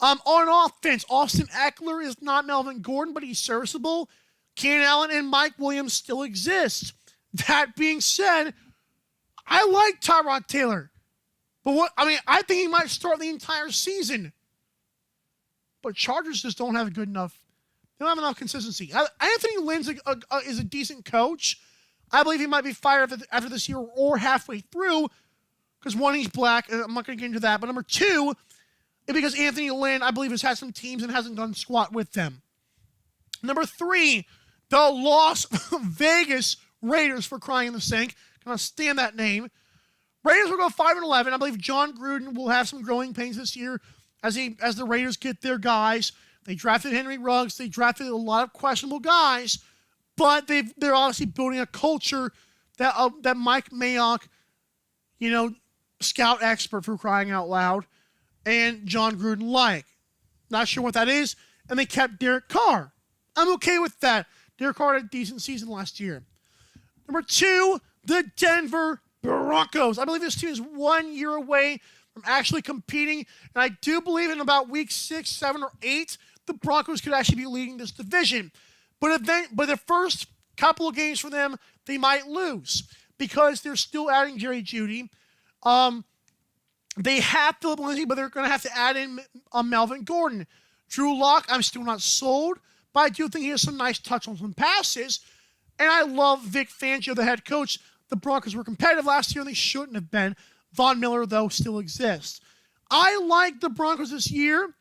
On offense, Austin Eckler is not Melvin Gordon, but he's serviceable. Keenan Allen and Mike Williams still exist. That being said, I like Tyrod Taylor. But I think he might start the entire season. But Chargers just don't have good enough. They don't have enough consistency. Anthony Lynn is a decent coach. I believe he might be fired after this year or halfway through. Because one, he's black, and I'm not going to get into that. But number two, because Anthony Lynn, I believe, has had some teams and hasn't done squat with them. Number three, the Las Vegas Raiders, for crying in the sink. Cannot stand that name. Raiders will go 5-11. I believe John Gruden will have some growing pains this year as the Raiders get their guys. They drafted Henry Ruggs. They drafted a lot of questionable guys, but they're obviously building a culture that Mike Mayock, scout expert, for crying out loud, and John Gruden like. Not sure what that is. And they kept Derek Carr. I'm okay with that. Derek Carr had a decent season last year. Number two, the Denver Broncos. I believe this team is 1 year away from actually competing. And I do believe in about week 6, 7, or 8, the Broncos could actually be leading this division. But the first couple of games for them, they might lose because they're still adding Jerry Jeudy. They have Philip Lindsay, but they're going to have to add in Melvin Gordon. Drew Lock, I'm still not sold, but I do think he has some nice touch on some passes. And I love Vic Fangio, the head coach. The Broncos were competitive last year, and they shouldn't have been. Von Miller, though, still exists. I like the Broncos this year,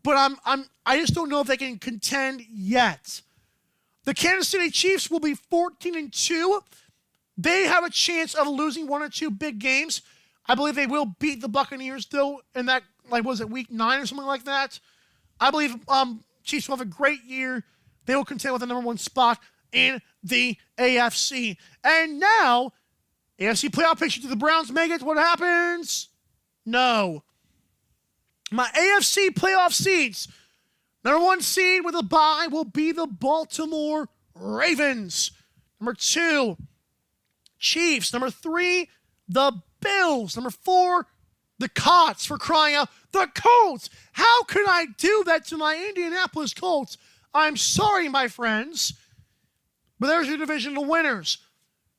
but I just don't know if they can contend yet. The Kansas City Chiefs will be 14-2. They have a chance of losing one or two big games. I believe they will beat the Buccaneers, though, in that, was it week 9 or something like that? I believe Chiefs will have a great year. They will contend with the number 1 spot in the AFC. And now, AFC playoff picture. Do the Browns make it? What happens? No. My AFC playoff seeds. Number 1 seed with a bye will be the Baltimore Ravens. Number 2, Chiefs. Number 3, the Bills. Number 4, the Colts, for crying out. The Colts! How could I do that to my Indianapolis Colts? I'm sorry, my friends. But there's your divisional winners.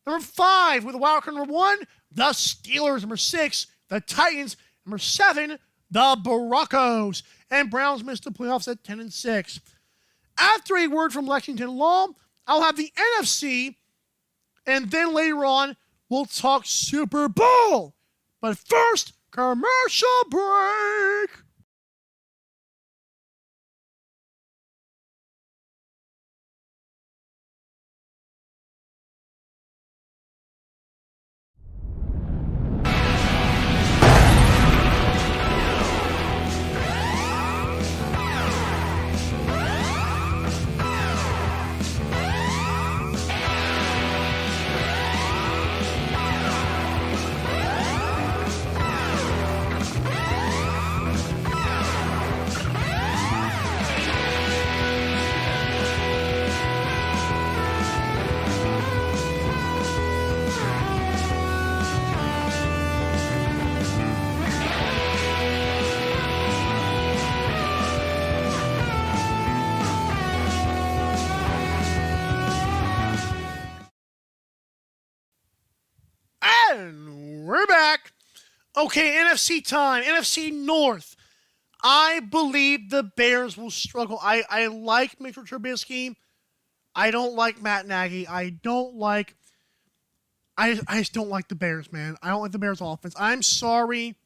Number 5, with a wild card number 1, the Steelers. Number 6, the Titans. Number 7, the Broncos. And Browns missed the playoffs at 10-6. After a word from Lexington Law, I'll have the NFC, and then later on, we'll talk Super Bowl. But first, commercial break. And we're back. Okay, NFC time. NFC North. I believe the Bears will struggle. I like Mitchell Trubisky. I don't like Matt Nagy. I just don't like the Bears, man. I don't like the Bears offense. I'm sorry.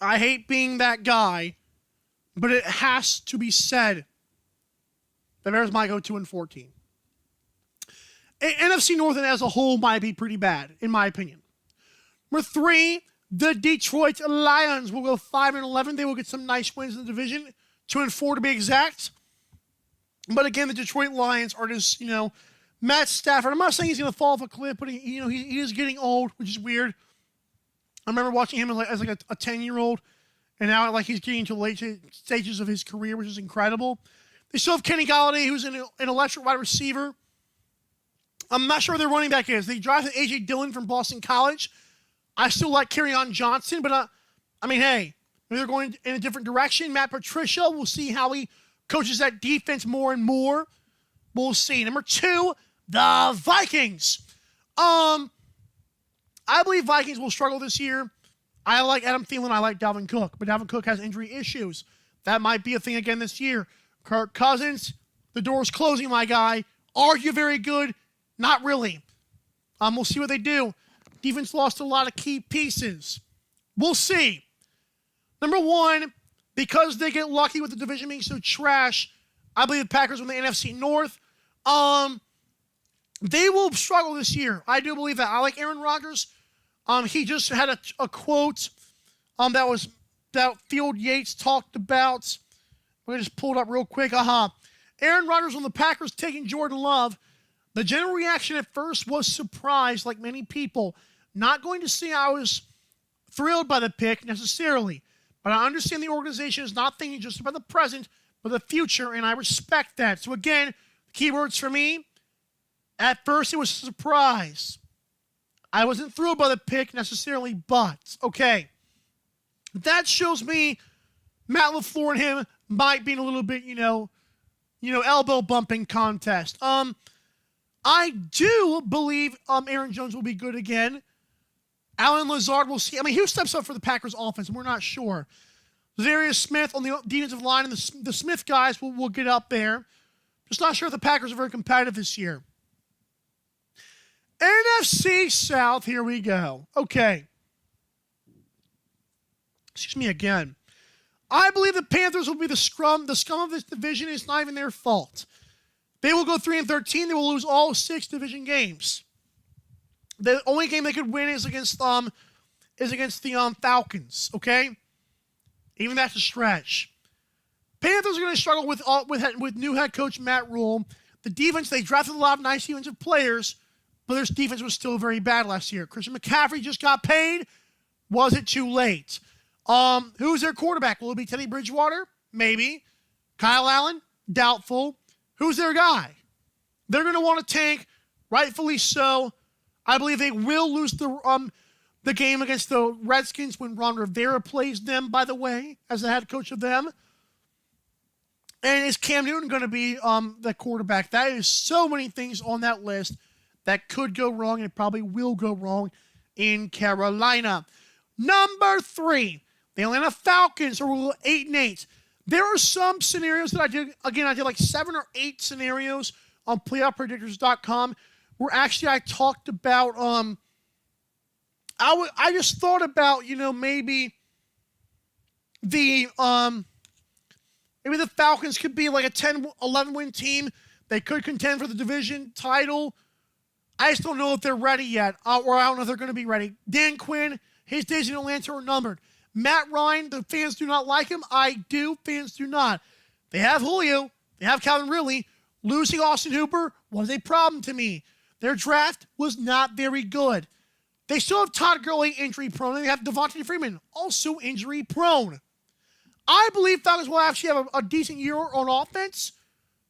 I hate being that guy, but it has to be said. The Bears might go 2-14. NFC North and as a whole might be pretty bad, in my opinion. Number 3, the Detroit Lions will go 5-11. They will get some nice wins in the division, 2-4 to be exact. But again, the Detroit Lions are just, Matt Stafford. I'm not saying he's going to fall off a cliff, but he is getting old, which is weird. I remember watching him as like a 10-year-old, and now he's getting to late stages of his career, which is incredible. They still have Kenny Golladay, who's an electric wide receiver. I'm not sure who their running back is. They drafted A.J. Dillon from Boston College. I still like Kerryon Johnson, but hey, Maybe they're going in a different direction. Matt Patricia, we'll see how he coaches that defense more and more. We'll see. Number 2, the Vikings. I believe Vikings will struggle this year. I like Adam Thielen. I like Dalvin Cook. But Dalvin Cook has injury issues. That might be a thing again this year. Kirk Cousins, the door's closing, my guy. Are you very good? Not really. We'll see what they do. Defense lost a lot of key pieces. We'll see. Number 1, because they get lucky with the division being so trash, I believe the Packers win the NFC North. They will struggle this year. I do believe that. I like Aaron Rodgers. He just had a quote that Field Yates talked about. We're going to just pull it up real quick. Aaron Rodgers on the Packers taking Jordan Love. The general reaction at first was surprise, like many people. Not going to say I was thrilled by the pick necessarily, but I understand the organization is not thinking just about the present, but the future, and I respect that. So again, keywords for me, at first it was a surprise. I wasn't thrilled by the pick necessarily, but okay. That shows me Matt LaFleur and him might be in a little bit, elbow bumping contest. I do believe Aaron Jones will be good again. Alan Lazard will see. I mean, who steps up for the Packers offense? We're not sure. Zarius Smith on the defensive line, and the Smith guys will get up there. Just not sure if the Packers are very competitive this year. NFC South, here we go. Okay. Excuse me again. I believe the Panthers will be the scum of this division. It's not even their fault. They will go 3-13. They will lose all 6 division games. The only game they could win is against the Falcons. Okay, even that's a stretch. Panthers are going to struggle with new head coach Matt Rule. The defense, they drafted a lot of nice defensive players, but their defense was still very bad last year. Christian McCaffrey just got paid. Was it too late? Who's their quarterback? Will it be Teddy Bridgewater? Maybe. Kyle Allen? Doubtful. Who's their guy? They're going to want to tank, rightfully so. I believe they will lose the game against the Redskins when Ron Rivera plays them, by the way, as the head coach of them. And is Cam Newton going to be the quarterback? That is so many things on that list that could go wrong, and it probably will go wrong in Carolina. Number 3, the Atlanta Falcons are 8-8. There are some scenarios that I did like 7 or 8 scenarios on playoffpredictors.com where actually I talked about, I just thought about, maybe the Falcons could be like a 10-11 win team. They could contend for the division title. I just don't know if they're ready yet, or I don't know if they're going to be ready. Dan Quinn, his days in Atlanta are numbered. Matt Ryan, the fans do not like him. I do. Fans do not. They have Julio. They have Calvin Ridley. Losing Austin Hooper was a problem to me. Their draft was not very good. They still have Todd Gurley injury prone, and they have Devontae Freeman also injury prone. I believe Falcons will actually have a decent year on offense,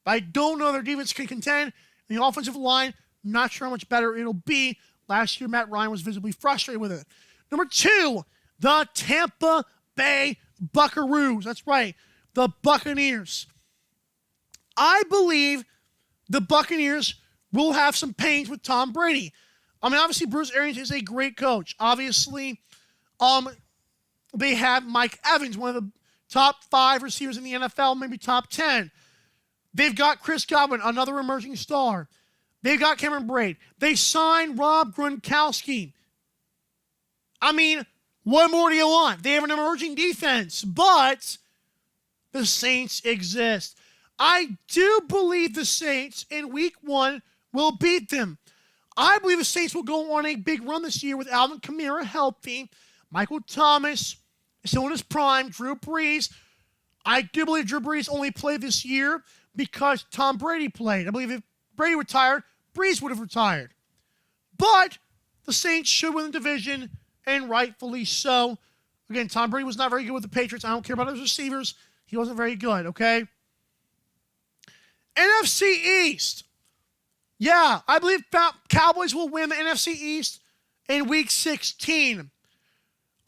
but I don't know their defense can contend. The offensive line, not sure how much better it'll be. Last year, Matt Ryan was visibly frustrated with it. Number 2, the Tampa Bay Buccaroos. That's right, the Buccaneers. I believe the Buccaneers will have some pains with Tom Brady. I mean, obviously, Bruce Arians is a great coach. Obviously, they have Mike Evans, one of the top 5 receivers in the NFL, maybe top 10. They've got Chris Godwin, another emerging star. They've got Cameron Brate. They signed Rob Gronkowski. I mean, what more do you want? They have an emerging defense, but the Saints exist. I do believe the Saints in week 1 will beat them. I believe the Saints will go on a big run this year with Alvin Kamara healthy, Michael Thomas still in his prime, Drew Brees. I do believe Drew Brees only played this year because Tom Brady played. I believe if Brady retired, Brees would have retired. But the Saints should win the division, and rightfully so. Again, Tom Brady was not very good with the Patriots. I don't care about his receivers. He wasn't very good, okay? NFC East. Yeah, I believe Cowboys will win the NFC East in Week 16.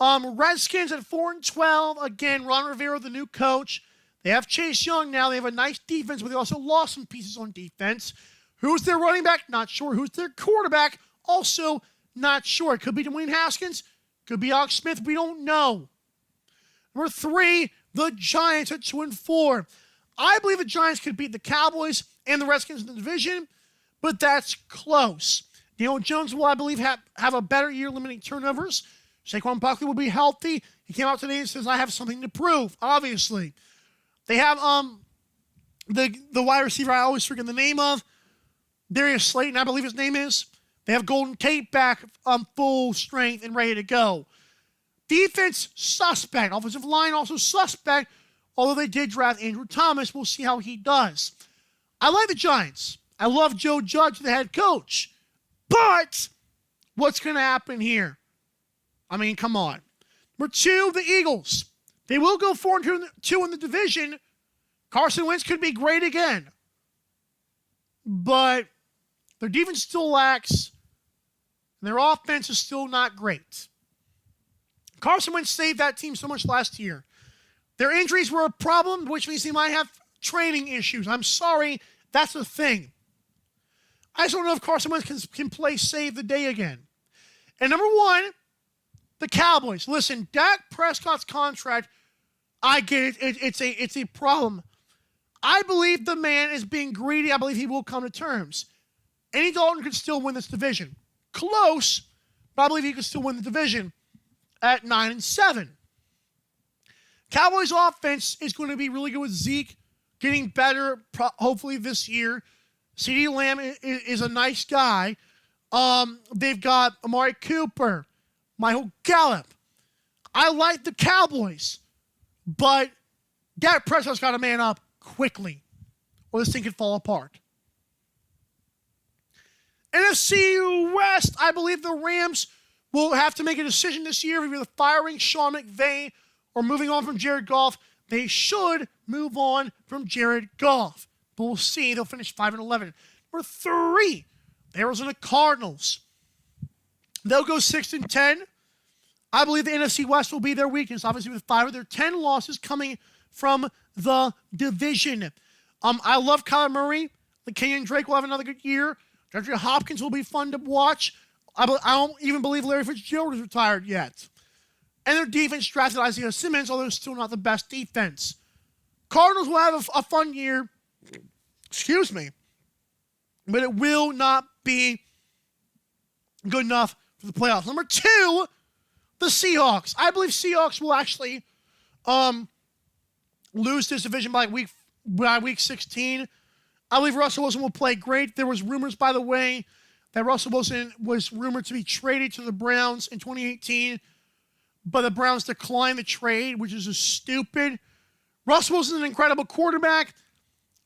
Redskins at 4-12. Again, Ron Rivera, the new coach. They have Chase Young now. They have a nice defense, but they also lost some pieces on defense. Who's their running back? Not sure. Who's their quarterback? Also not sure. It could be Dwayne Haskins. Could be Alex Smith. We don't know. Number 3, the Giants at 2-4. I believe the Giants could beat the Cowboys and the Redskins in the division, but that's close. Daniel Jones will, I believe, have a better year limiting turnovers. Saquon Barkley will be healthy. He came out today and says, I have something to prove, obviously. They have the wide receiver I always forget the name of, Darius Slayton, I believe his name is. They have Golden Tate back full strength and ready to go. Defense, suspect. Offensive line, also suspect. Although they did draft Andrew Thomas, we'll see how he does. I like the Giants. I love Joe Judge, the head coach. But what's going to happen here? I mean, come on. Number 2, the Eagles. They will go 4-2 in the division. Carson Wentz could be great again. But their defense still lacks. And their offense is still not great. Carson Wentz saved that team so much last year. Their injuries were a problem, which means they might have training issues. I'm sorry, that's a thing. I just don't know if Carson Wentz can play save the day again. And number 1, the Cowboys. Listen, Dak Prescott's contract, I get it. It's a problem. I believe the man is being greedy. I believe he will come to terms. Andy Dalton could still win this division. Close, but I believe he could still win the division at 9-7. Cowboys offense is going to be really good with Zeke getting better, hopefully this year. CeeDee Lamb is a nice guy. They've got Amari Cooper, Michael Gallup. I like the Cowboys, but Dak Prescott's got to man up quickly, or this thing could fall apart. NFC West, I believe the Rams will have to make a decision this year, either firing Sean McVay or moving on from Jared Goff. They should move on from Jared Goff, but we'll see. They'll finish 5-11. Number 3, the Arizona Cardinals. They'll go 6-10. I believe the NFC West will be their weakness, obviously with 5 of their 10 losses coming from the division. I love Kyler Murray. The Kenyon Drake will have another good year. DeAndre Hopkins will be fun to watch. I don't even believe Larry Fitzgerald is retired yet. And their defense drafted Isaiah Simmons, although it's still not the best defense. Cardinals will have a fun year. Excuse me. But it will not be good enough for the playoffs. Number 2, the Seahawks. I believe Seahawks will actually lose this division by week 16. I believe Russell Wilson will play great. There was rumors, by the way, that Russell Wilson was rumored to be traded to the Browns in 2018, but the Browns declined the trade, which is just stupid. Russell Wilson is an incredible quarterback,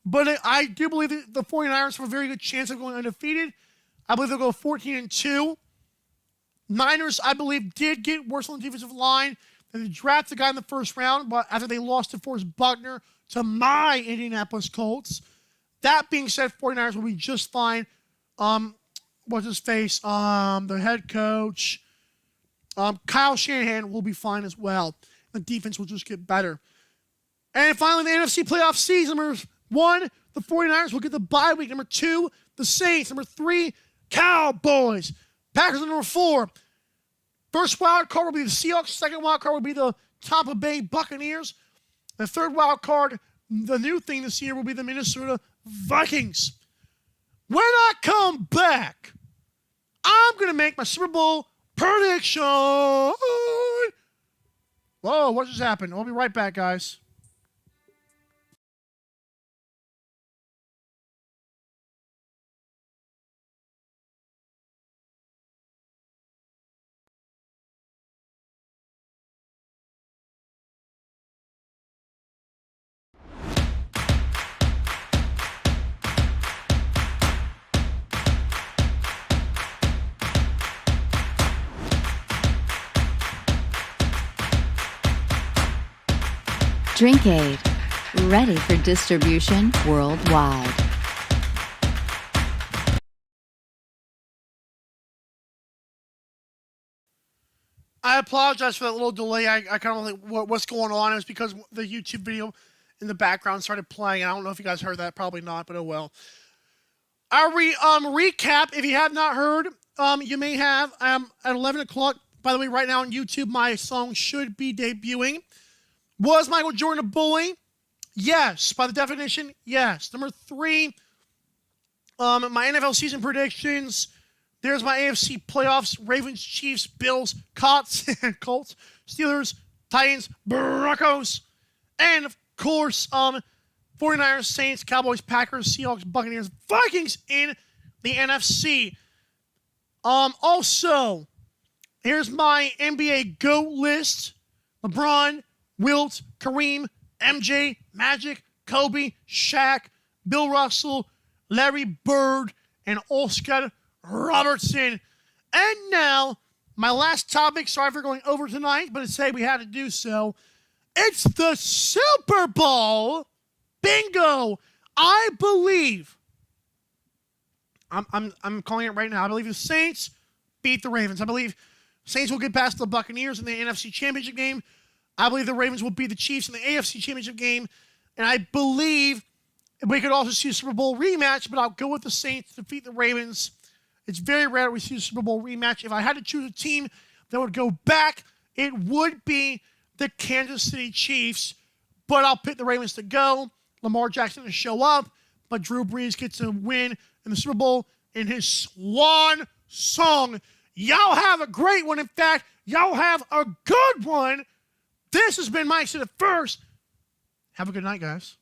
but I do believe that the 49ers have a very good chance of going undefeated. I believe they'll go 14-2. Niners, I believe, did get worse on the defensive line. They drafted the guy in the first round, but after they lost to Forrest Buckner to my Indianapolis Colts. That being said, 49ers will be just fine. What's his face? The head coach, Kyle Shanahan, will be fine as well. The defense will just get better. And finally, the NFC playoff season. Number 1, the 49ers will get the bye week. Number 2, the Saints. Number 3, Cowboys. Packers are number 4. First wild card will be the Seahawks. Second wild card will be the Tampa Bay Buccaneers. The third wild card, the new thing this year, will be the Minnesota Vikings. When I come back, I'm going to make my Super Bowl prediction. Whoa, what just happened? I'll be right back, guys. Drinkade, ready for distribution worldwide. I apologize for that little delay. I kind of like what's going on. It was because the YouTube video in the background started playing. I don't know if you guys heard that. Probably not, but oh well. Our recap, if you have not heard, you may have, at 11 o'clock, by the way, right now on YouTube, my song should be debuting. Was Michael Jordan a bully? Yes. By the definition, yes. Number 3, my NFL season predictions. There's my AFC playoffs: Ravens, Chiefs, Bills, Colts, Steelers, Titans, Broncos, and of course, 49ers, Saints, Cowboys, Packers, Seahawks, Buccaneers, Vikings in the NFC. Also, here's my NBA GOAT list: LeBron, Wilt, Kareem, MJ, Magic, Kobe, Shaq, Bill Russell, Larry Bird, and Oscar Robertson. And now, my last topic. Sorry for going over tonight, but it's we had to do so. It's the Super Bowl. Bingo! I believe. I'm calling it right now. I believe the Saints beat the Ravens. I believe Saints will get past the Buccaneers in the NFC Championship game. I believe the Ravens will beat the Chiefs in the AFC Championship game. And I believe we could also see a Super Bowl rematch, but I'll go with the Saints to defeat the Ravens. It's very rare we see a Super Bowl rematch. If I had to choose a team that would go back, it would be the Kansas City Chiefs. But I'll pick the Ravens to go, Lamar Jackson to show up, but Drew Brees gets a win in the Super Bowl in his swan song. Y'all have a great one. In fact, y'all have a good one. This has been Mike Said It First. Have a good night, guys.